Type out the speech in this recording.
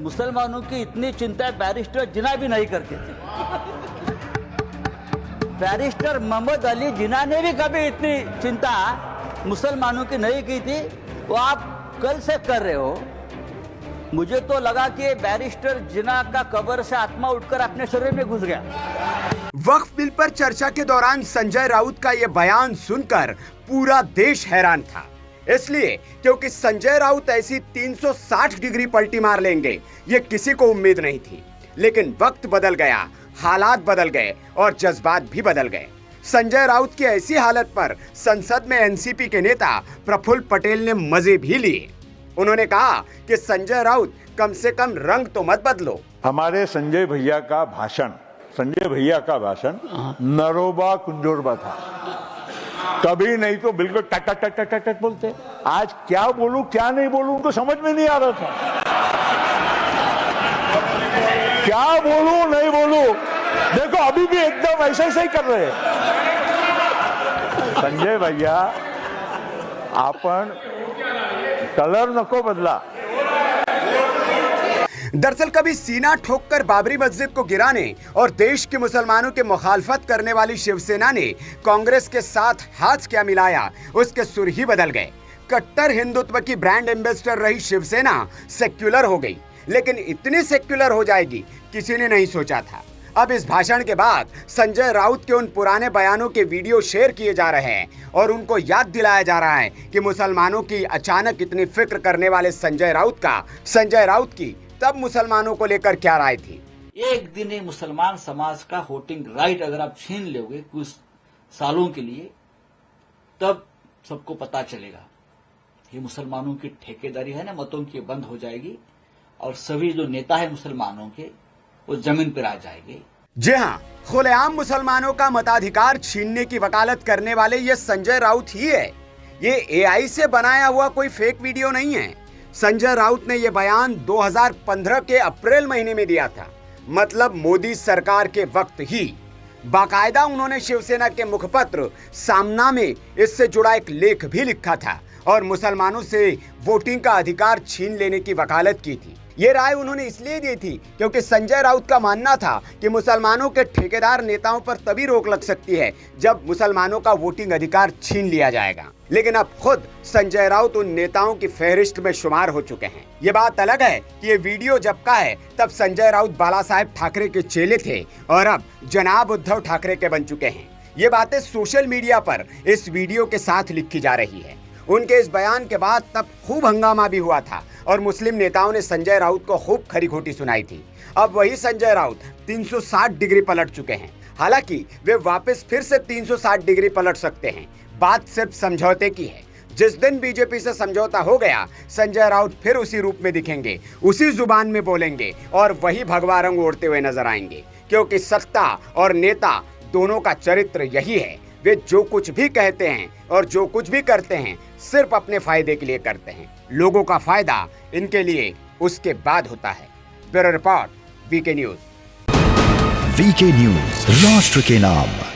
मुसलमानों की इतनी चिंता बैरिस्टर जिन्ना भी नहीं करते थे। बैरिस्टर मोहम्मद अली जिन्ना ने भी कभी इतनी चिंता मुसलमानों की नहीं की थी, वो आप कल से कर रहे हो। मुझे तो लगा कि बैरिस्टर जिन्ना का कब्र से आत्मा उठकर अपने शरीर में घुस गया। वक्फ बिल पर चर्चा के दौरान संजय राउत का यह बयान सुनकर पूरा देश हैरान था, इसलिए क्योंकि संजय राउत ऐसी 360 डिग्री पलटी मार लेंगे ये किसी को उम्मीद नहीं थी। लेकिन वक्त बदल गया, हालात बदल गए और जज्बात भी बदल गए। संजय राउत की ऐसी हालत पर संसद में एनसीपी के नेता प्रफुल्ल पटेल ने मजे भी लिए। उन्होंने कहा कि संजय राउत कम से कम रंग तो मत बदलो। हमारे संजय भैया का भाषण नरोबा कुंजोरबा था, कभी नहीं तो बिल्कुल टक टक टक टक टक बोलते। आज क्या बोलूं क्या नहीं बोलूं उनको समझ में नहीं आ रहा था, क्या बोलूं नहीं बोलूं। देखो अभी भी एकदम ऐसा ही कर रहे हैं। संजय भैया आपण कलर नको बदला। दरअसल कभी सीना ठोककर बाबरी मस्जिद को गिराने और देश के मुसलमानों के मुखालफत करने वाली शिवसेना ने कांग्रेस के साथ हाथ क्या मिलाया, उसके सुर ही बदल गए। कट्टर हिंदुत्व की ब्रांड एम्बेसडर रही शिवसेना सेक्युलर हो गई, लेकिन इतनी सेक्युलर हो जाएगी किसी ने नहीं सोचा था। अब इस भाषण के बाद संजय राउत के उन पुराने बयानों के वीडियो शेयर किए जा रहे हैं और उनको याद दिलाया जा रहा है कि मुसलमानों की अचानक इतनी फिक्र करने वाले संजय राउत की तब मुसलमानों को लेकर क्या राय थी। एक दिन ये मुसलमान समाज का वोटिंग राइट अगर आप छीन लोगे कुछ सालों के लिए, तब सबको पता चलेगा ये मुसलमानों की ठेकेदारी है ना, मतों की बंद हो जाएगी और सभी जो नेता है मुसलमानों के वो जमीन पर आ जाएंगे। जी हाँ, खुलेआम मुसलमानों का मताधिकार छीनने की वकालत करने वाले ये संजय राउत ही है। ये एआई से बनाया हुआ कोई फेक वीडियो नहीं है। संजय राउत ने यह बयान 2015 के अप्रैल महीने में दिया था, मतलब मोदी सरकार के वक्त ही। बाकायदा उन्होंने शिवसेना के मुखपत्र सामना में इससे जुड़ा एक लेख भी लिखा था और मुसलमानों से वोटिंग का अधिकार छीन लेने की वकालत की थी। ये राय उन्होंने इसलिए दी थी क्योंकि संजय राउत का मानना था कि मुसलमानों के ठेकेदार नेताओं पर तभी रोक लग सकती है जब मुसलमानों का वोटिंग अधिकार छीन लिया जाएगा। लेकिन अब खुद संजय राउत उन नेताओं की फहरिस्त में शुमार हो चुके हैं। ये बात अलग है कि ये वीडियो जब का है तब संजय राउत बाला साहेब ठाकरे के चेले थे और अब जनाब उद्धव ठाकरे के बन चुके हैं। ये बातें सोशल मीडिया पर इस वीडियो के साथ लिखी जा रही है। उनके इस बयान के बाद तब खूब हंगामा भी हुआ था और मुस्लिम नेताओं ने संजय राउत को खूब खरी खोटी सुनाई थी। अब वही संजय राउत 360 डिग्री पलट चुके हैं। हालांकि वे वापस फिर से 360 डिग्री पलट सकते हैं। बात सिर्फ समझौते की है। जिस दिन बीजेपी से समझौता हो गया, संजय राउत फिर उसी रूप में दिखेंगे, उसी जुबान में बोलेंगे और वही भगवा रंग ओढ़ते हुए नजर आएंगे, क्योंकि सत्ता और नेता दोनों का चरित्र यही है। वे जो कुछ भी कहते हैं और जो कुछ भी करते हैं सिर्फ अपने फायदे के लिए करते हैं। लोगों का फायदा इनके लिए उसके बाद होता है। Bureau report, VK news. VK news, राष्ट्र के नाम।